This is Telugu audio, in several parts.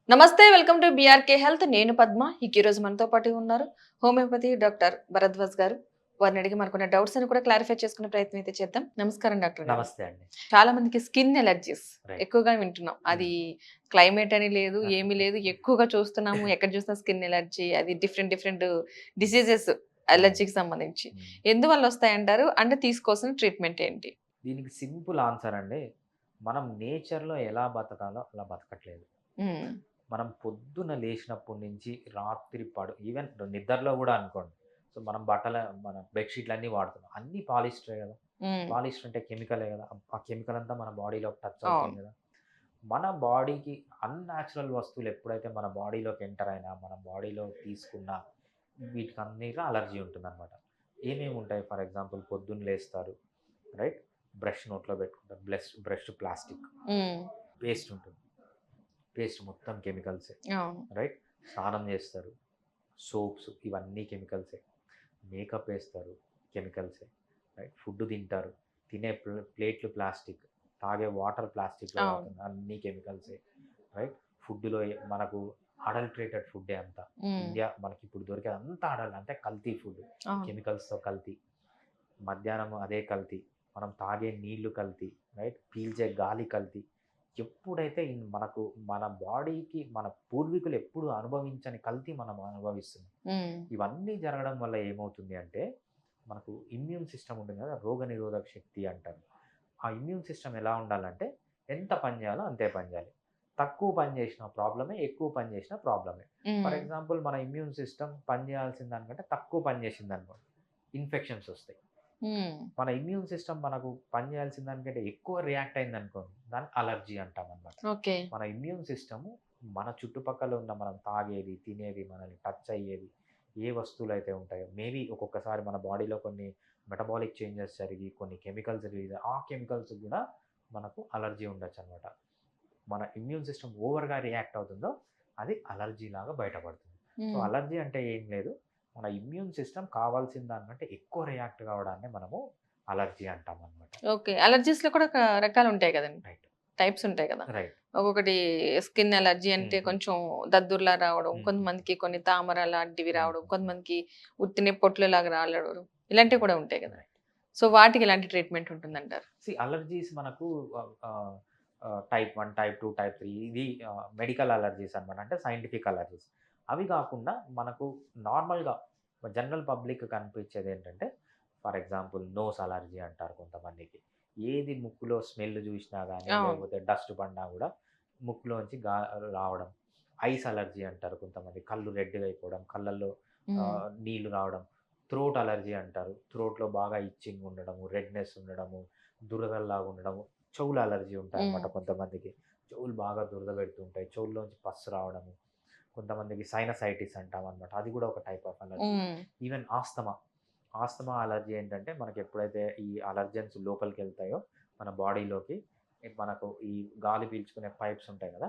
నమస్తే. Welcome to BRK health. నేను పద్మ. ఈ రోజు మనతో పాటు ఉన్నారు హోమియోపతి డాక్టర్ భరద్వాజ్ గారు. వారిని అడిగి మనకున్న డౌట్స్ అని కూడా క్లారిఫై చేసుకునే ప్రయత్నం అయితే చేద్దాం. నమస్కారం డాక్టర్ గారు. నమస్తే అండి. చాలా మందికి స్కిన్ ఎలర్జీస్ రైట్. ఎక్కువగా వింటున్నాం. హ్మ్. అది క్లైమేట్ అని లేదు, ఏమీ లేదు. ఎక్కువగా చూస్తున్నాము. ఎక్కడ చూసినా స్కిన్ ఎలర్జీ, అది డిఫరెంట్ డిఫరెంట్ డిసీజెస్ అవును. అలర్జీకి సంబంధించి. హ్మ్. ఎందువల్ల వస్తాయంటారు? అంటే తీసుకోవాల్సిన ట్రీట్మెంట్ ఏంటి? దీనికి సింపుల్ ఆన్సర్ అండి. మనం నేచర్‌లో ఎలా బతకాలో అలా బతకట్లేదు. హ్మ్. మనం పొద్దున లేచినప్పటి నుంచి రాత్రి ఈవెన్ నిద్రలో గూడా అనుకోండి. సో, మనం మన బెడ్‌షీట్‌లన్నీ వాడుతున్నాం. అన్నీ పాలిస్టరే గదా! హ్మ్. పాలిస్టర్ అంటే కెమికలే గదా! ఆ కెమికల్ అంతా మన బాడీలోకి టచ్ అవుతుంది అవును. గదా! మన బాడీకి అన్‌నాచురల్ వస్తువులు ఎప్పుడైతే మన బాడీలోకి ఎంటర్ అయినా, మన బాడీలో తీసుకున్న వీటికన్నిటిలో అలర్జీ ఉంటుందనమాట. ఏమేమి ఉంటాయి ఫర్ ఎగ్జాంపుల్ పొద్దున్న లేస్తారు. రైట్? బ్రష్ నోట్లో పెట్టుకుంటారు. Brush plastic. హ్మ్. పేస్ట్ ఉంటుంది. పేస్ట్ మొత్తం కెమికల్సే. అవును. రైట్? స్నానం చేస్తారు. సోప్స్ ఇవన్నీ కెమికల్సే. మేకప్ ఏస్తారు. కెమికల్సే. రైట్? ఫుడ్ తింటారు. తినే ప్లేట్లు ప్లాస్టిక్. తాగే వాటర్ ప్లాస్టిక్‌లో అవును. తాగుతున్నారు. అన్నీ కెమికల్సే. రైట్? ఫుడ్‌లో మనకు అడల్టరేటెడ్ ఫుడ్డే అంతా. హ్మ్. మనకిప్పుడు దొరికేదంతా అంటే కల్తీ ఫుడ్. అవును. కెమికల్స్‌తో కల్తీ. మధ్యాహ్నం అదే కల్తీ. మనం తాగే నీళ్లు కల్తీ. రైట్? పీల్చే గాలి కల్తీ. ఎప్పుడైతే మనకు మన బాడీకి మన పూర్వీకులు ఎప్పుడు అనుభవించని కల్తీ మనం అనుభవిస్తున్నాం. హ్మ్. ఇవన్నీ జరగడం వల్ల ఏమవుతుంది అంటే, మనకు ఇమ్యూన్ సిస్టమ్ ఉంటుంది కదా! రోగనిరోధక శక్తి అంటారు. ఆ ఇమ్యూన్ సిస్టమ్ ఎలా ఉండాలంటే, ఎంత పని చేయాలో అంతే పని చేయాలి. తక్కువ పని చేసిన ప్రాబ్లమే, ఎక్కువ పని చేసిన ప్రాబ్లమే. ఫర్ హ్మ్. ఎగ్జాంపుల్ మన ఇమ్యూన్ సిస్టమ్ పని చేయాల్సిన దానికంటే తక్కువ పని చేసిందనుకోండి, ఇన్ఫెక్షన్స్ వస్తాయి. హ్మ్. మన ఇమ్యూన్ సిస్టమ్ మనకు పని చేయాల్సిన దానికంటే ఎక్కువ రియాక్ట్ అయిందనుకోండి, దాన్ని అలర్జీ అంటామనమాట. ఓకే. మన ఇమ్యూన్ సిస్టమ్ మన చుట్టుపక్కల ఉన్న మనం తాగేది, తినేది, మనల్ని టచ్ అయ్యేది, ఏ వస్తువులైతే ఉంటాయో మేబీ ఒక్కొక్కసారి మన బాడీలో కొన్ని మెటబాలిక్ చేంజెస్ జరిగి, కొన్ని కెమికల్స్ రిలీజ్ ఆ కెమికల్స్ కూడా మనకు అలర్జీ ఉండొచ్చనమాట. మన ఇమ్యూన్ సిస్టమ్ ఓవర్‌గా రియాక్ట్ అవుతుందో, అది అలర్జీ లాగా బయటపడుతుంది. సో, హ్మ్. అలర్జీ అంటే ఏం లేదు. మన ఇమ్యూన్ సిస్టమ్ కావాల్సిన దానికంటే ఎక్కువ రియాక్ట్ కావడాన్ని మనము అలర్జీ అంటామనమాట. ఓకే. అలర్జీస్‌లో కూడా రకాలుంటాయి గదండీ. రైట్. టైప్స్ ఉంటాయి గదా! రైట్. ఒక్కొక్కటి స్కిన్ అలర్జీ హ్మ్. అంటే హ్మ్. కొంచెం దద్దుర్లా రావడం, హ్మ్. హ్మ్. కొంతమందికి కొన్ని తామర లాంటివి హ్మ్. రావడం, హ్మ్. హ్మ్. కొంతమందికి ఉత్తినే పొట్లులాగా రాలడం ఇలాంటివి రైట్. కూడా ఉంటాయి గదా! రైట్. సో, వాటికి ఎలాంటి ట్రీట్మెంట్ ఉంటుందంటారు? అలర్జీస్ మనకు ఆహ్, ఆహ్, టైప్ 1, టైప్ 2, టైప్ 3 ఇది మెడికల్ అలర్జీస్ అనమాట. అంటే సైంటిఫిక్ అలర్జీస్. అవి కాకుండా మనకు నార్మల్‌గా జనరల్ పబ్లిక్ కనిపించేదేంటంటే, ఫర్ ఎగ్జాంపుల్ నోస్ అలర్జీ అంటారు కొంతమందికి. ఏది ముక్కులో స్మెల్ చూసినా గానీ, అవును. లేకపోతే డస్ట్ పడినా గూడా ముక్కులోంచి రావడం. ఐస్ అలర్జీ అంటారు కొంతమంది. కళ్ళు రెడ్‌గా అయిపోవడం, కళ్ళల్లో హ్మ్. నీళ్లు రావడం. థ్రోట్ అలర్జీ అంటారు. థ్రోట్‌లో బాగా ఇచ్చింగ్ ఉండడము, రెడ్‌నెస్ ఉండడము, దురదల్లాగా ఉండడము. చెవుల అలర్జీ హ్మ్. ఉంటాయన్నమాట కొంతమందికి. చెవులు బాగా దురద పెడుతుంటాయి. చెవుల్లోంచి పస్సు రావడము. కొంతమందికి సైనసైటిస్ అంటామన్నమాట. అది కూడా ఒక టైప్ ఆఫ్ అలర్జీ. హ్మ్. Even asthma. ఆస్తమా అలర్జీ ఏంటంటే మనకెప్పుడైతే ఈ అలర్జెన్స్ లోపలికెళ్తాయో మన బాడీలోకి మనకు ఈ గాలి పీల్చుకునే పైప్స్ ఉంటాయి కదా!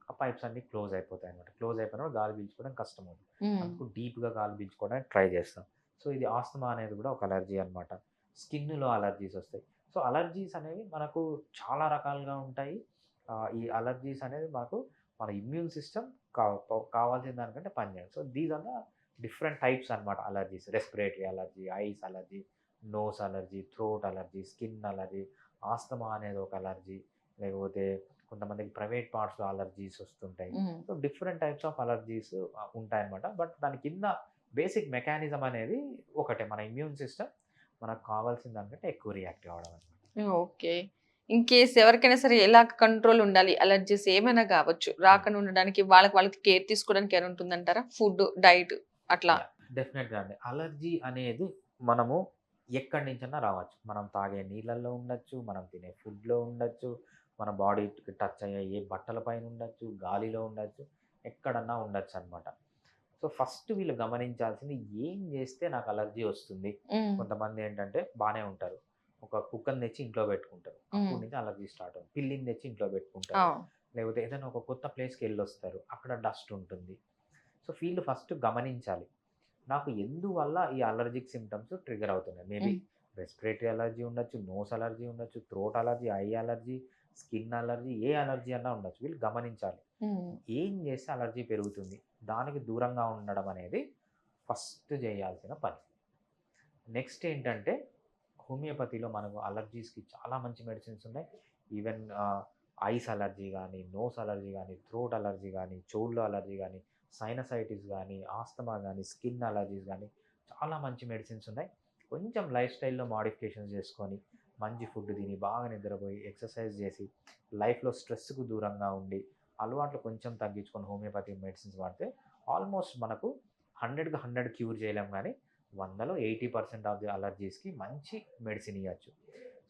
ఆ పైప్స్ అన్నీ క్లోజ్ అయిపోతాయన్నమాట. క్లోజ్ అయిపోయినప్పుడు గాలి పీల్చుకోవడం కష్టమవుతుంది. హ్మ్. అందుకు డీప్‌గా గాలి పీల్చుకోవడానికి ట్రై చేస్తాం. సో, ఇది ఆస్తమా అనేది కూడా ఒక అలర్జీ అన్నమాట. స్కిన్‌లో అలర్జీస్ వస్తాయి. సో, అలర్జీస్ అనేవి మనకు చాలా రకాలుగా ఉంటాయి. ఈ అలర్జీస్ అనేది మనకు మన ఇమ్యూన్ సిస్టమ్ కావాల్సిన దానికంటే పనిచేయదు. So, these are the different types అన్నమాట allergies. Respiratory allergy, eyes allergy, nose allergy, throat allergy, skin allergy, asthma అనేది ఒక అలర్జీ. లేకపోతే కొంతమందికి ప్రైవేట్ పార్ట్స్‌లో అలర్జీస్ వస్తుంటాయి. హ్మ్. So, different types of allergies ఉంటాయన్నమాట. బట్ దాని కింద బేసిక్ మెకానిజం అనేది ఒకటే. మన ఇమ్యూన్ సిస్టమ్ మనకు కావాల్సిన దానికంటే ఎక్కువ రియాక్ట్ కావడం అన్నమాట. ఓకే. ఇన్ కేస్ ఎవరికైనా సరే ఎలా కంట్రోల్ ఉండాలి? అలర్జీస్ ఏమైనా గావచ్చు. హ్మ్. రాకుండా ఉండడానికి వాళ్ళకి కేర్ తీసుకోవడానికి ఏమైనా ఉంటుందంటారా? ఫుడ్, డైట్ అట్లా. డెఫినెట్‌గా అండి. అలర్జీ అనేది మనము ఎక్కడి నుంచన్నా రావచ్చు. మనం తాగే నీళ్ళల్లో ఉండొచ్చు, మనం తినే ఫుడ్‌లో ఉండొచ్చు, మన బాడీకి టచ్ అయ్యే ఏ బట్టల పైన ఉండొచ్చు, గాలిలో ఉండొచ్చు, ఎక్కడన్నా ఉండొచ్చనమాట. సో, ఫస్ట్ వీళ్ళు గమనించాల్సింది ఏం జేస్తే నాకు అలర్జీ వస్తుంది? హ్మ్. కొంతమందేంటంటే బానే ఉంటారు. ఒక కుక్కని తెచ్చి ఇంట్లో పెట్టుకుంటారు. హ్మ్. అప్పటి నుంచి అలర్జీ స్టార్ట్ అవుతుంది. పిల్లిని తెచ్చి ఇంట్లో పెట్టుకుంటారు. అవును. లేకపోతే ఏదైనా ఒక కొత్త ప్లేస్‌కెళ్ళొస్తారు. అక్కడ డస్ట్ ఉంటుంది. సో, వీళ్ళు ఫస్ట్ గమనించాలి. నాకు ఎందువల్ల ఈ అలర్జిక్ సింప్టమ్స్ ట్రిగ్గర్ అవుతున్నాయి. మేబీ హ్మ్. రెస్పిరేటరీ అలర్జీ ఉండొచ్చు, నోస్ అలర్జీ ఉండొచ్చు, throat allergy, I allergy, skin allergy, A allergy అన్నా ఉండొచ్చు. వీళ్ళు గమనించాలి. ఉమ్, ఏం చేస్తే అలర్జీ పెరుగుతుంది? దానికి దూరంగా ఉండడం అనేది ఫస్ట్ చేయాల్సిన పని. నెక్స్ట్ ఏంటంటే హోమియోపతిలో మనకు అలర్జీస్‌కి చాలా మంచి మెడిసిన్స్ ఉన్నాయి. ఈవెన్ ఐస్ అలర్జీ గానీ, నోస్ అలర్జీ గానీ, థ్రోట్ అలర్జీ గానీ, చెవుల్లో అలర్జీ గానీ, సైనసైటిస్ గానీ, ఆస్తమా గానీ, స్కిన్ అలర్జీస్ గానీ చాలా మంచి మెడిసిన్స్ ఉన్నాయి. కొంచెం లైఫ్ స్టైల్‌లో మోడిఫికేషన్స్ చేసుకొని, మంచి ఫుడ్ తిని, బాగా నిద్రపోయి, ఎక్సర్సైజ్ చేసి, లైఫ్‌లో స్ట్రెస్‌కు దూరంగా ఉండి, అలవాట్లు కొంచెం తగ్గించుకొని హోమియోపతి మెడిసిన్స్ వాడితే ఆల్మోస్ట్ మనకు 100కి 100 క్యూర్ చేయలేం గానీ, 100లో 80% ఆఫ్ ది అలర్జీస్‌కి మంచి మెడిసిన్ ఇయ్యొచ్చు.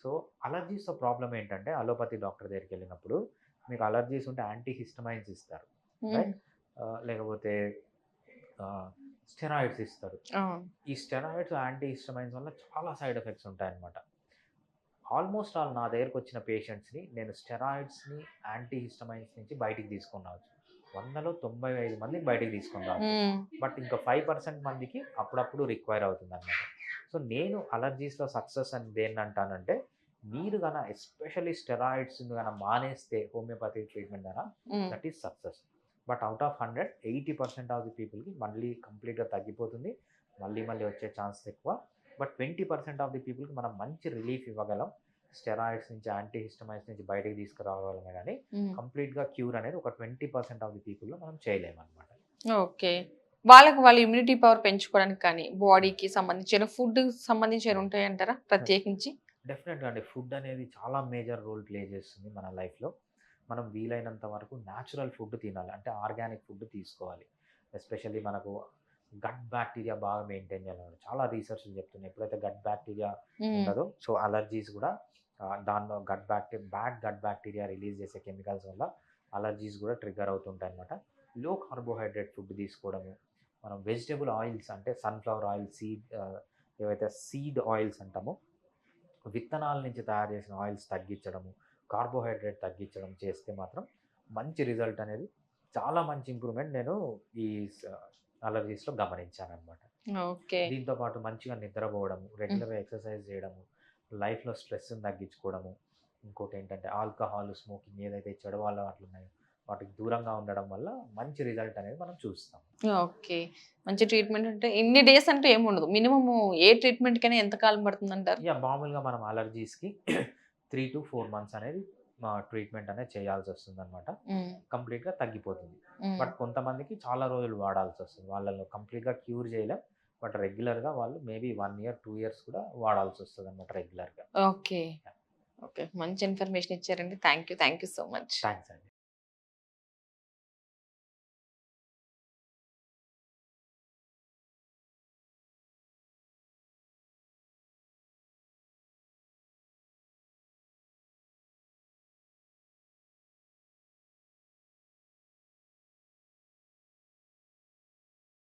సో, అలర్జీస్‌తో ప్రాబ్లమ్ ఏంటంటే అలోపతి డాక్టర్ దగ్గరికెళ్ళినప్పుడు మీకు అలర్జీస్ ఉంటే యాంటీ హిస్టమైన్స్ ఇస్తారు. ఉమ్, రైట్? లేకపోతే ఆహ్, స్టెరాయిడ్స్ ఇస్తారు. ఆ, ఈ స్టెరాయిడ్స్, యాంటీ హిస్టమైన్స్ వల్ల చాలా సైడ్ ఎఫెక్ట్స్ ఉంటాయన్నమాట. ఆల్మోస్ట్ ఆల్ నా దగ్గరకొచ్చిన పేషెంట్స్‌ని నేను స్టెరాయిడ్స్‌ని, యాంటీ హిస్టమైన్స్ నుంచి బయటికి తీసుకొని రావచ్చు. 100లో 95 మందిని బయటికి తీసుకొని రావచ్చు. ఉమ్, బట్ ఇంకా 5% మందికి అప్పుడప్పుడు రిక్వైర్ అవుతుందన్నమాట. సో, నేను అలర్జీస్‌లో సక్సెస్ అని దేన్నంటానంటే, మీరు ఎస్పెషల్లీ స్టెరాయిడ్స్‌ని మానేస్తే హోమియోపతి ట్రీట్మెంట్ ద్వారా um. That is success. But out of 100, 80% of the పీపుల్‌కి మళ్ళీ కంప్లీట్‌గా తగ్గిపోతుంది. మళ్ళీ మళ్ళీ వచ్చే ఛాన్స్ ఎక్కువ. బట్ 20% ఆఫ్ ది పీపుల్‌కి మనం మంచి రిలీఫ్ ఇవ్వగలం. స్టెరాయిడ్స్ నుంచి, యాంటీ హిస్టమైన్స్ నుంచి బయటకి తీసుకురాగలమే గానీ, ఉమ్. కంప్లీట్‌గా క్యూర్ అనేది ఒక 20% ఆఫ్ ది పీపుల్‌లో మనం చేయలేమనమాట. ఓకే. వాళ్ళకి వాళ్ళ ఇమ్యూనిటీ పవర్ పెంచుకోవడానికి కానీ, బాడీకి సంబంధించిన ఫుడ్ సంబంధించినవి ఉంటాయంటారా ప్రత్యేకించి? డెఫినెట్‌గా అండి. ఫుడ్ అనేది చాలా మేజర్ రోల్ ప్లే చేస్తుంది మన లైఫ్‌లో. మనం వీలైనంత వరకు న్యాచురల్ ఫుడ్ తినాలి. అంటే ఆర్గానిక్ ఫుడ్ తీసుకోవాలి. ఎస్పెషల్లీ మనకు గట్ బ్యాక్టీరియా బాగా మెయింటైన్ చేయాలన్నమాట. చాలా రీసెర్చ్‌లు చెప్తున్నాయి. ఎప్పుడైతే గట్ బ్యాక్టీరియా హ్మ్. ఉండదో, సో అలర్జీస్ కూడా దానిలో బ్యాడ్ గట్ బ్యాక్టీరియా రిలీజ్ చేసే కెమికల్స్ వల్ల అలర్జీస్ కూడా ట్రిగ్గర్ అవుతుంటాయన్నమాట. లో కార్బోహైడ్రేట్ ఫుడ్ తీసుకోవడము, మనం వెజిటబుల్ ఆయిల్స్ అంటే సన్‌ఫ్లవర్ ఆయిల్, ఏవైతే సీడ్ ఆయిల్స్ అంటామో, విత్తనాల నుంచి తయారు చేసిన ఆయిల్స్ తగ్గించడము, కార్బోహైడ్రేట్ తగ్గించడం చేస్తే మాత్రం మంచి రిజల్ట్ అనేది, చాలా మంచి ఇంప్రూవ్‌మెంట్ నేను ఈ అలర్జీస్‌లో గమనించాననమాట. ఓకే. దీంతో పాటు మంచిగా నిద్రపోవడము, హ్మ్. రెగ్యులర్‌గా ఎక్సర్సైజ్ చేయడము, లైఫ్‌లో స్ట్రెస్‌ని తగ్గించుకోవడము, ఇంకోటేంటంటే ఆల్కహాల్, స్మోకింగ్ ఏదైతే చెడు అలవాట్లున్నాయో వాటికి దూరంగా ఉండడం వల్ల మంచి రిజల్ట్ అనేది మనం చూస్తాం. ఓకే. మంచి ట్రీట్మెంట్ అంటే ఇన్ని డేస్ అంటూ ఏముండదు. మినిమమ్ ఏ ట్రీట్మెంట్‌కైనా ఎంత కాలం పడుతుందంటారు? మామూలుగా మనం అలర్జీస్‌కి 3-4 మంత్స్ అనేది ట్రీట్మెంట్ అనేది చేయాల్సొస్తుందనమాట. హ్మ్. కంప్లీట్‌గా తగ్గిపోతుంది. హ్మ్. బట్ కొంతమందికి చాలా రోజులు వాడాల్సొస్తుంది. వాళ్ళలో కంప్లీట్‌గా క్యూర్ చేయలేం. బట్ రెగ్యులర్‌గా వాళ్ళు మేబీ 1 ఇయర్, 2 ఇయర్స్ కూడా వాడాల్సొస్తదనమాట రెగ్యులర్‌గా. ఓకే. ఓకే. మంచి ఇన్ఫర్మేషన్ ఇచ్చారండి. Thank you. Thank you so much. Thanks అండి.